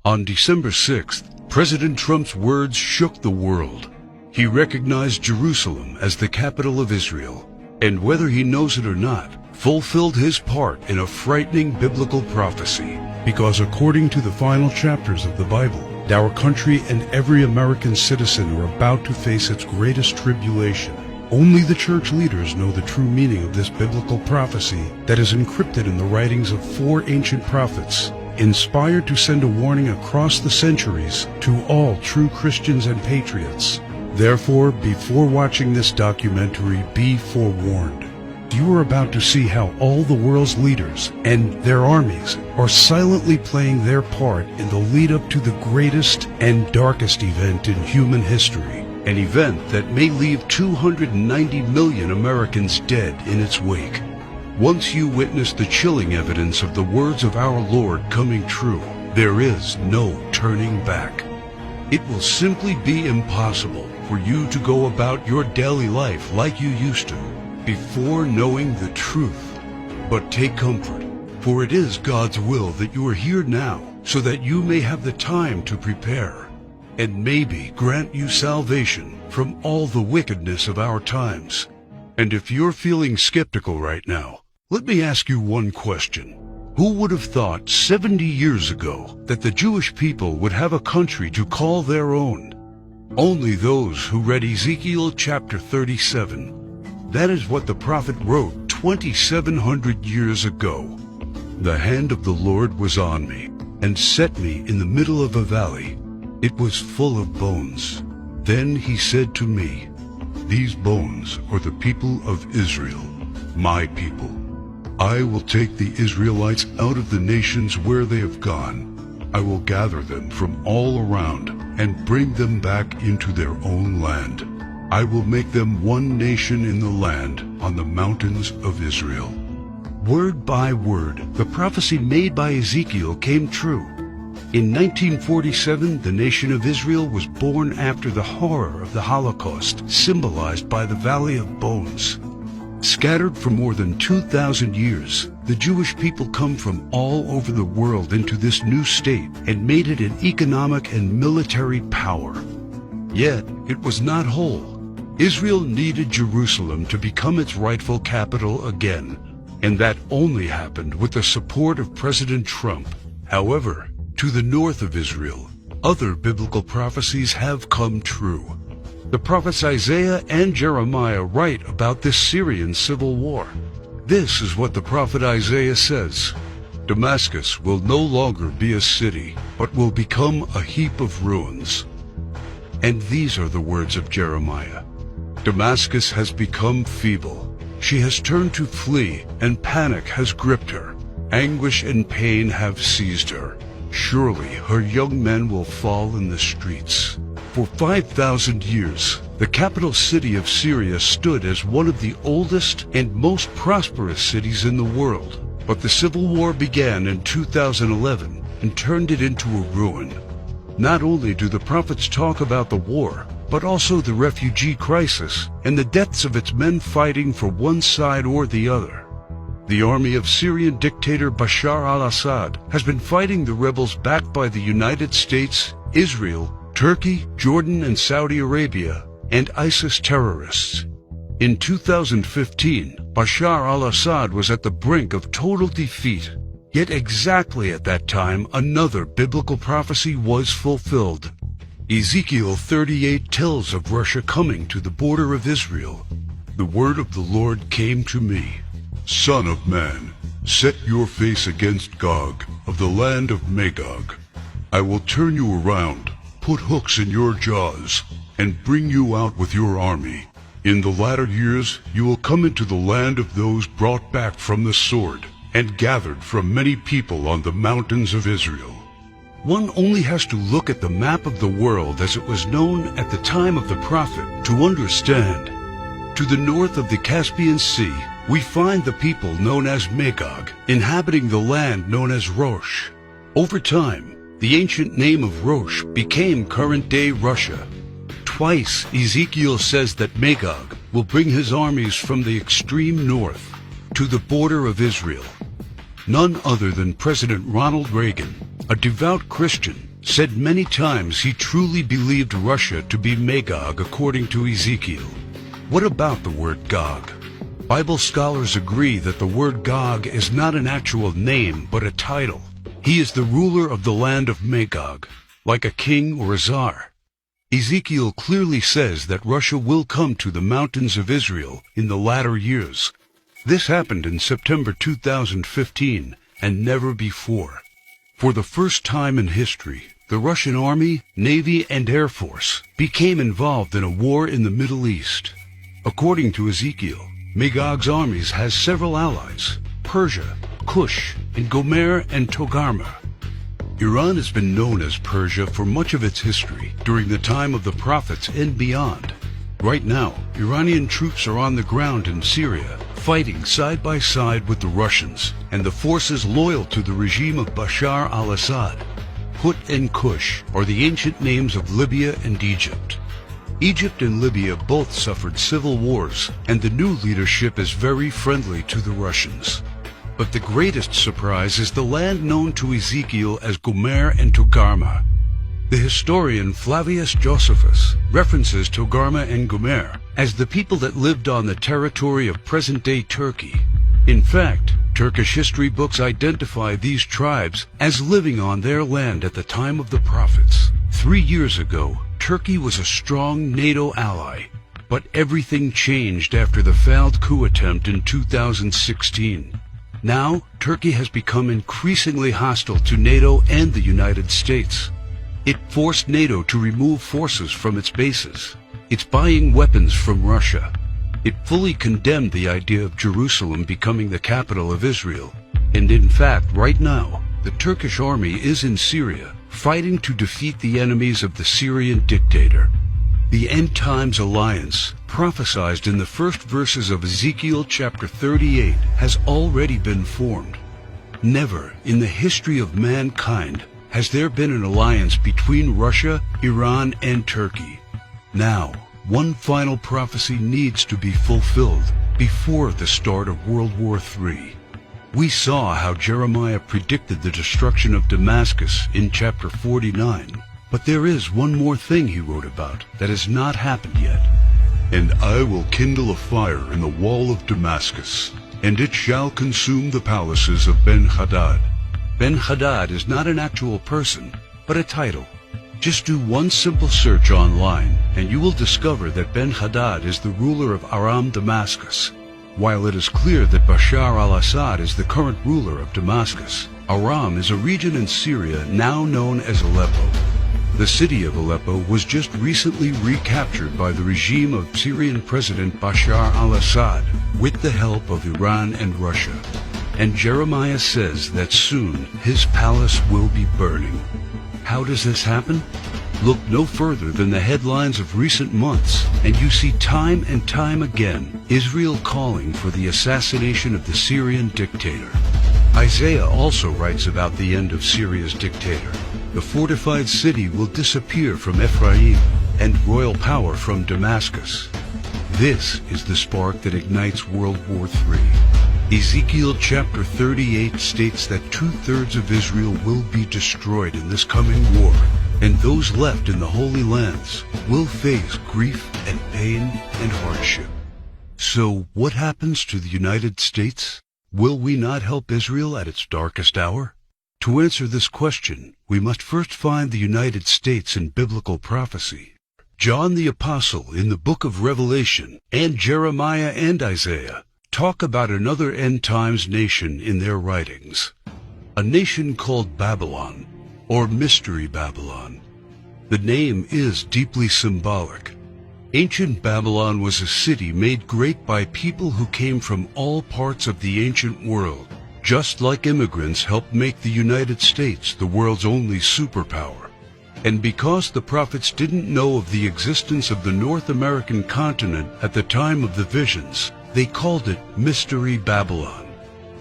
On December 6th, President Trump's words shook the world. He recognized Jerusalem as the capital of Israel, and whether he knows it or not, fulfilled his part in a frightening biblical prophecy. Because according to the final chapters of the Bible, our country and every American citizen are about to face its greatest tribulation. Only the church leaders know the true meaning of this biblical prophecy that is encrypted in the writings of 4 ancient prophets, inspired to send a warning across the centuries to all true Christians and patriots. Therefore, before watching this documentary, be forewarned. You are about to see how all the world's leaders and their armies are silently playing their part in the lead up to the greatest and darkest event in human history. An event that may leave 290 million Americans dead in its wake. Once you witness the chilling evidence of the words of our Lord coming true, there is no turning back. It will simply be impossible for you to go about your daily life like you used to, before knowing the truth. But take comfort, for it is God's will that you are here now, so that you may have the time to prepare, and maybe grant you salvation from all the wickedness of our times. And if you're feeling skeptical right now, let me ask you one question. Who would have thought 70 years ago that the Jewish people would have a country to call their own? Only those who read Ezekiel chapter 37. That is what the prophet wrote 2,700 years ago. The hand of the Lord was on me, and set me in the middle of a valley. It was full of bones. Then he said to me, "These bones are the people of Israel, my people. I will take the Israelites out of the nations where they have gone. I will gather them from all around and bring them back into their own land. I will make them one nation in the land on the mountains of Israel." Word by word, the prophecy made by Ezekiel came true. In 1947, the nation of Israel was born after the horror of the Holocaust, symbolized by the Valley of Bones. Scattered for more than 2,000 years, the Jewish people come from all over the world into this new state and made it an economic and military power. Yet, it was not whole. Israel needed Jerusalem to become its rightful capital again, and that only happened with the support of President Trump. However, to the north of Israel, other biblical prophecies have come true. The prophets Isaiah and Jeremiah write about this Syrian civil war. This is what the prophet Isaiah says: "Damascus will no longer be a city, but will become a heap of ruins." And these are the words of Jeremiah: "Damascus has become feeble. She has turned to flee, and panic has gripped her. Anguish and pain have seized her. Surely her young men will fall in the streets." For 5,000 years, the capital city of Syria stood as one of the oldest and most prosperous cities in the world. But the civil war began in 2011 and turned it into a ruin. Not only do the prophets talk about the war, but also the refugee crisis and the deaths of its men fighting for one side or the other. The army of Syrian dictator Bashar al-Assad has been fighting the rebels backed by the United States, Israel, Turkey, Jordan, and Saudi Arabia, and ISIS terrorists. In 2015, Bashar al-Assad was at the brink of total defeat. Yet exactly at that time, another biblical prophecy was fulfilled. Ezekiel 38 tells of Russia coming to the border of Israel. The word of the Lord came to me: "Son of man, set your face against Gog of the land of Magog. I will turn you around, put hooks in your jaws, and bring you out with your army. In the latter years you will come into the land of those brought back from the sword, and gathered from many people on the mountains of Israel." One only has to look at the map of the world as it was known at the time of the prophet to understand. To the north of the Caspian Sea, we find the people known as Magog, inhabiting the land known as Rosh. Over time, the ancient name of Rosh became current-day Russia. Twice, Ezekiel says that Magog will bring his armies from the extreme north to the border of Israel. None other than President Ronald Reagan, a devout Christian, said many times he truly believed Russia to be Magog according to Ezekiel. What about the word Gog? Bible scholars agree that the word Gog is not an actual name, but a title. He is the ruler of the land of Magog, like a king or a czar. Ezekiel clearly says that Russia will come to the mountains of Israel in the latter years. This happened in September 2015 and never before. For the first time in history, the Russian Army, Navy, and Air Force became involved in a war in the Middle East. According to Ezekiel, Magog's armies has several allies: Persia, Kush, and Gomer and Togarmah. Iran has been known as Persia for much of its history during the time of the prophets and beyond. Right now, Iranian troops are on the ground in Syria, fighting side by side with the Russians and the forces loyal to the regime of Bashar al-Assad. Put and Kush are the ancient names of Libya and Egypt. Egypt and Libya both suffered civil wars, and the new leadership is very friendly to the Russians. But the greatest surprise is the land known to Ezekiel as Gomer and Togarmah. The historian Flavius Josephus references Togarmah and Gomer as the people that lived on the territory of present-day Turkey. In fact, Turkish history books identify these tribes as living on their land at the time of the prophets. 3 years ago, Turkey was a strong NATO ally, but everything changed after the failed coup attempt in 2016. Now, Turkey has become increasingly hostile to NATO and the United States. It forced NATO to remove forces from its bases. It's buying weapons from Russia. It fully condemned the idea of Jerusalem becoming the capital of Israel. And in fact, right now, the Turkish army is in Syria, fighting to defeat the enemies of the Syrian dictator. The End Times Alliance, prophesied in the first verses of Ezekiel chapter 38, has already been formed. Never in the history of mankind has there been an alliance between Russia, Iran, and Turkey. Now, one final prophecy needs to be fulfilled before the start of World War III. We saw how Jeremiah predicted the destruction of Damascus in chapter 49. But there is one more thing he wrote about that has not happened yet. And I will kindle a fire in the wall of Damascus, and it shall consume the palaces of Ben-Hadad. Ben-Hadad is not an actual person, but a title. Just do one simple search online, and you will discover that Ben-Hadad is the ruler of Aram Damascus. While it is clear that Bashar al-Assad is the current ruler of Damascus, Aram is a region in Syria now known as Aleppo. The city of Aleppo was just recently recaptured by the regime of Syrian President Bashar al-Assad with the help of Iran and Russia. And Jeremiah says that soon his palace will be burning. How does this happen? Look no further than the headlines of recent months, and you see time and time again Israel calling for the assassination of the Syrian dictator. Isaiah also writes about the end of Syria's dictator. The fortified city will disappear from Ephraim and royal power from Damascus. This is the spark that ignites World War III. Ezekiel chapter 38 states that 2/3 of Israel will be destroyed in this coming war, and those left in the Holy Lands will face grief and pain and hardship. So what happens to the United States? Will we not help Israel at its darkest hour? To answer this question, we must first find the United States in biblical prophecy. John the Apostle in the book of Revelation and Jeremiah and Isaiah talk about another end-times nation in their writings. A nation called Babylon, or Mystery Babylon. The name is deeply symbolic. Ancient Babylon was a city made great by people who came from all parts of the ancient world, just like immigrants helped make the United States the world's only superpower. And because the prophets didn't know of the existence of the North American continent at the time of the visions, they called it Mystery Babylon.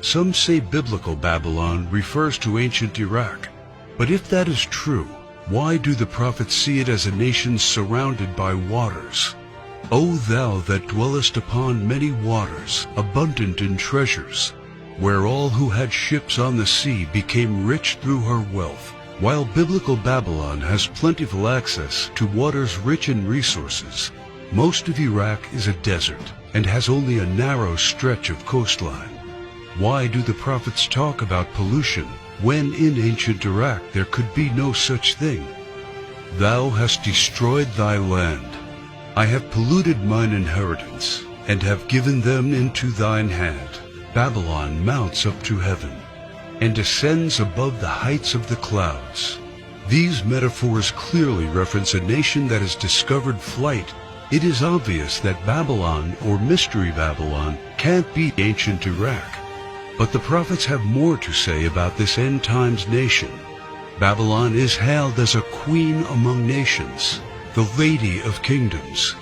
Some say biblical Babylon refers to ancient Iraq. But if that is true, why do the prophets see it as a nation surrounded by waters? O thou that dwellest upon many waters, abundant in treasures, where all who had ships on the sea became rich through her wealth, While biblical Babylon has plentiful access to waters rich in resources, most of Iraq is a desert and has only a narrow stretch of coastline. Why do the prophets talk about pollution when in ancient Iraq there could be no such thing? Thou hast destroyed thy land. I have polluted mine inheritance, and have given them into thine hand. Babylon mounts up to heaven, and ascends above the heights of the clouds. These metaphors clearly reference a nation that has discovered flight. It is obvious that Babylon, or Mystery Babylon, can't be ancient Iraq. But the prophets have more to say about this end times nation. Babylon is hailed as a queen among nations, the lady of kingdoms.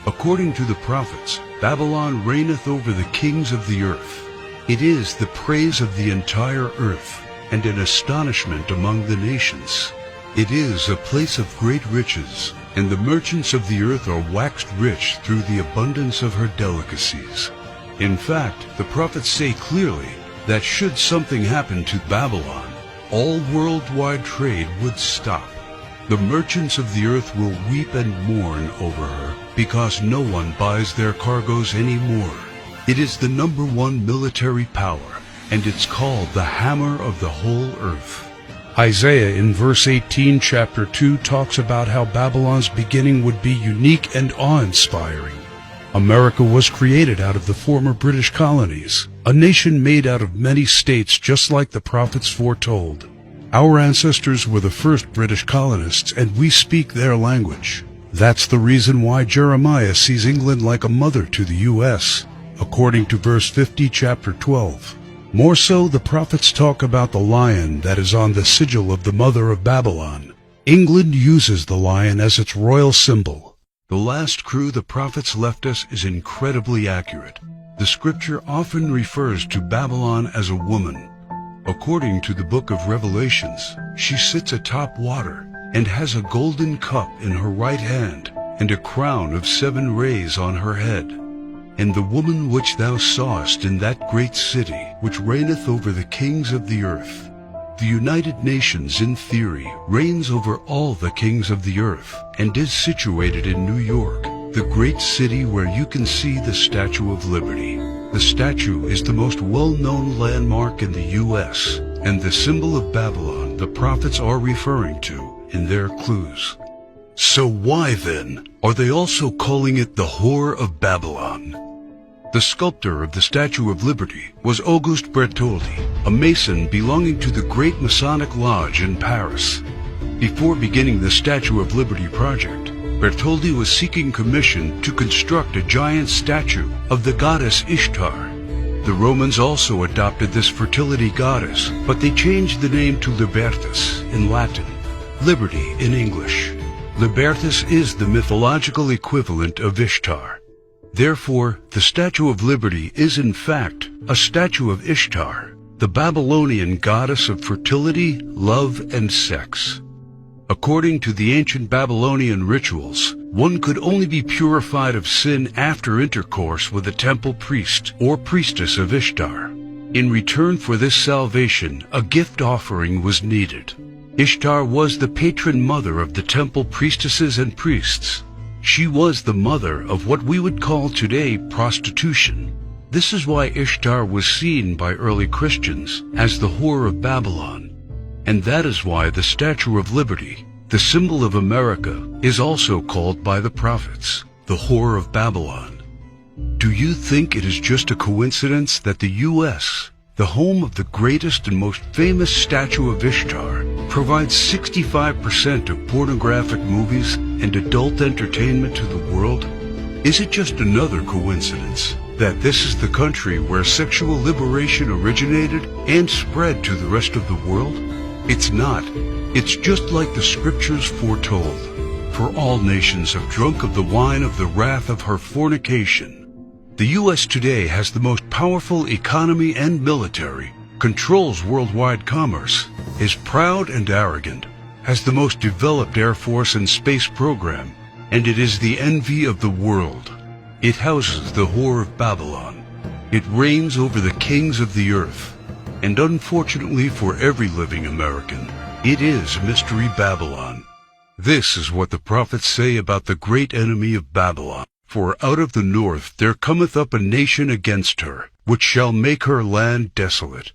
According to the prophets, Babylon reigneth over the kings of the earth. It is the praise of the entire earth, and an astonishment among the nations. It is a place of great riches, and the merchants of the earth are waxed rich through the abundance of her delicacies. In fact, the prophets say clearly that should something happen to Babylon, all worldwide trade would stop. The merchants of the earth will weep and mourn over her, because no one buys their cargoes anymore. It is the #1 military power, and it's called the hammer of the whole earth. Isaiah in verse 18, chapter 2, talks about how Babylon's beginning would be unique and awe-inspiring. America was created out of the former British colonies, a nation made out of many states just like the prophets foretold. Our ancestors were the first British colonists, and we speak their language. That's the reason why Jeremiah sees England like a mother to the U.S., according to verse 50, chapter 12. More so, the prophets talk about the lion that is on the sigil of the mother of Babylon. England uses the lion as its royal symbol. The last crew the prophets left us is incredibly accurate. The scripture often refers to Babylon as a woman. According to the book of Revelations, she sits atop water and has a golden cup in her right hand and a crown of 7 rays on her head. And the woman which thou sawest in that great city, which reigneth over the kings of the earth. The United Nations, in theory, reigns over all the kings of the earth and is situated in New York, the great city where you can see the Statue of Liberty. The statue is the most well-known landmark in the U.S. and the symbol of Babylon the prophets are referring to in their clues. So why, then, are they also calling it the Whore of Babylon? The sculptor of the Statue of Liberty was Auguste Bertoldi, a Mason belonging to the Great Masonic Lodge in Paris. Before beginning the Statue of Liberty project, Bertoldi was seeking permission to construct a giant statue of the goddess Ishtar. The Romans also adopted this fertility goddess, but they changed the name to Libertas in Latin, liberty in English. Libertas is the mythological equivalent of Ishtar. Therefore, the Statue of Liberty is in fact a statue of Ishtar, the Babylonian goddess of fertility, love, and sex. According to the ancient Babylonian rituals, one could only be purified of sin after intercourse with a temple priest or priestess of Ishtar. In return for this salvation, a gift offering was needed. Ishtar was the patron mother of the temple priestesses and priests. She was the mother of what we would call today prostitution. This is why Ishtar was seen by early Christians as the Whore of Babylon. And that is why the Statue of Liberty, the symbol of America, is also called by the prophets the Whore of Babylon. Do you think it is just a coincidence that the U.S., the home of the greatest and most famous statue of Ishtar, provides 65% of pornographic movies and adult entertainment to the world? Is it just another coincidence that this is the country where sexual liberation originated and spread to the rest of the world? It's not. It's just like the scriptures foretold. For all nations have drunk of the wine of the wrath of her fornication. The U.S. today has the most powerful economy and military, controls worldwide commerce, is proud and arrogant, has the most developed Air Force and space program, and it is the envy of the world. It houses the Whore of Babylon. It reigns over the kings of the earth. And unfortunately for every living American, It is Mystery Babylon. This is what the prophets say about the great enemy of Babylon. For out of the north there cometh up a nation against her, which shall make her land desolate.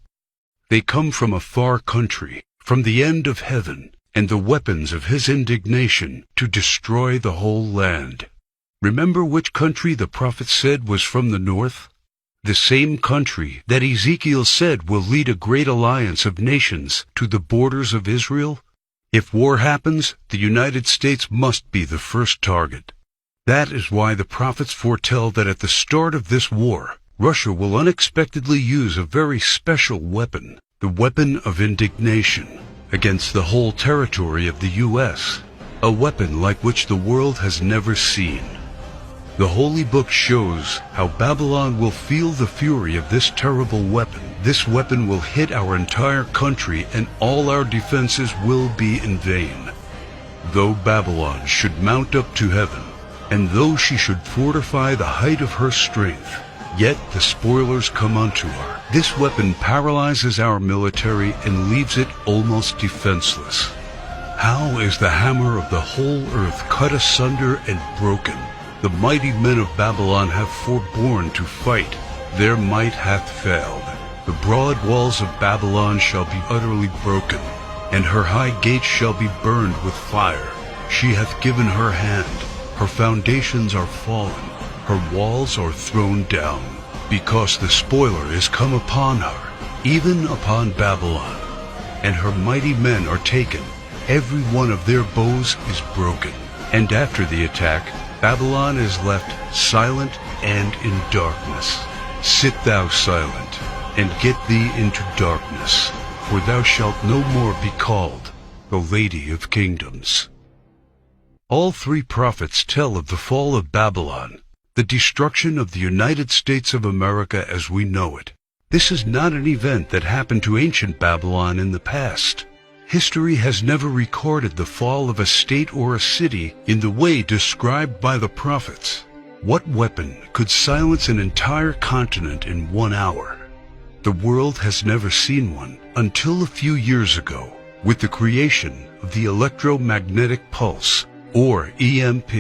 They come from a far country, from the end of heaven, and the weapons of his indignation to destroy the whole land. Remember which country the prophet said was from the north? The same country that Ezekiel said will lead a great alliance of nations to the borders of Israel? If war happens, the United States must be the first target. That is why the prophets foretell that at the start of this war, Russia will unexpectedly use a very special weapon, the weapon of indignation, against the whole territory of the U.S., a weapon like which the world has never seen. The Holy Book shows how Babylon will feel the fury of this terrible weapon. This weapon will hit our entire country, and all our defenses will be in vain. Though Babylon should mount up to heaven, and though she should fortify the height of her strength, yet the spoilers come unto her. This weapon paralyzes our military and leaves it almost defenseless. How is the hammer of the whole earth cut asunder and broken? The mighty men of Babylon have forborne to fight. Their might hath failed. The broad walls of Babylon shall be utterly broken, and her high gates shall be burned with fire. She hath given her hand. Her foundations are fallen. Her walls are thrown down, because the spoiler is come upon her, even upon Babylon. And her mighty men are taken. Every one of their bows is broken. And after the attack, Babylon is left silent and in darkness. Sit thou silent, and get thee into darkness, for thou shalt no more be called the Lady of Kingdoms. All three prophets tell of the fall of Babylon, the destruction of the United States of America as we know it. This is not an event that happened to ancient Babylon in the past. History has never recorded the fall of a state or a city in the way described by the prophets. What weapon could silence an entire continent in 1 hour? The world has never seen one until a few years ago, with the creation of the electromagnetic pulse, or EMP.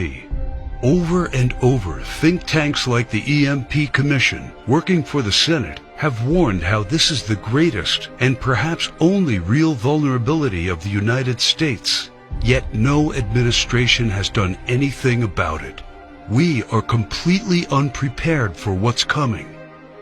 Over and over, think tanks like the EMP Commission, working for the Senate, have warned how this is the greatest and perhaps only real vulnerability of the United States. Yet no administration has done anything about it. We are completely unprepared for what's coming.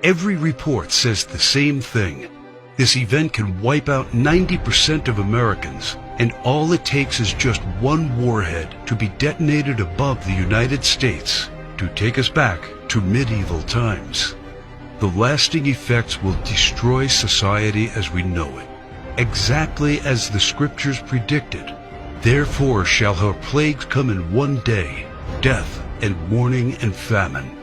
Every report says the same thing. This event can wipe out 90% of Americans, and all it takes is just one warhead to be detonated above the United States to take us back to medieval times. The lasting effects will destroy society as we know it, exactly as the scriptures predicted. Therefore shall her plagues come in one day, death and mourning and famine.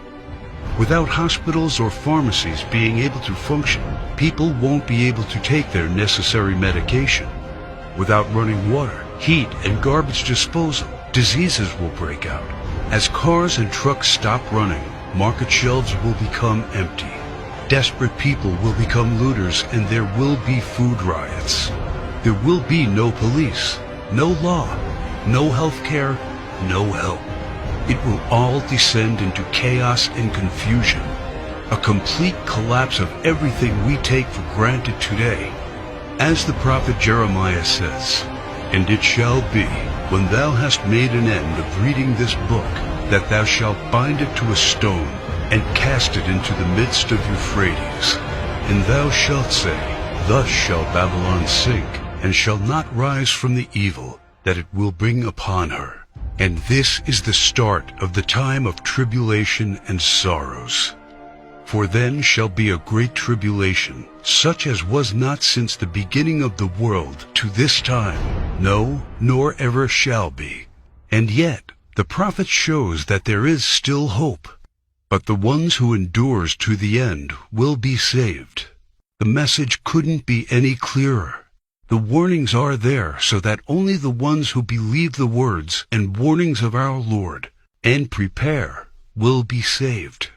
Without hospitals or pharmacies being able to function, people won't be able to take their necessary medication. Without running water, heat, and garbage disposal, diseases will break out. As cars and trucks stop running, market shelves will become empty. Desperate people will become looters, and there will be food riots. There will be no police, no law, no health care, no help. It will all descend into chaos and confusion, a complete collapse of everything we take for granted today. As the prophet Jeremiah says, "And it shall be, when thou hast made an end of reading this book, that thou shalt bind it to a stone, and cast it into the midst of Euphrates. And thou shalt say, Thus shall Babylon sink, and shall not rise from the evil that it will bring upon her. And this is the start of the time of tribulation and sorrows. For then shall be a great tribulation, such as was not since the beginning of the world to this time, no, nor ever shall be." And yet, the prophet shows that there is still hope. But the ones who endures to the end will be saved. The message couldn't be any clearer. The warnings are there so that only the ones who believe the words and warnings of our Lord and prepare will be saved.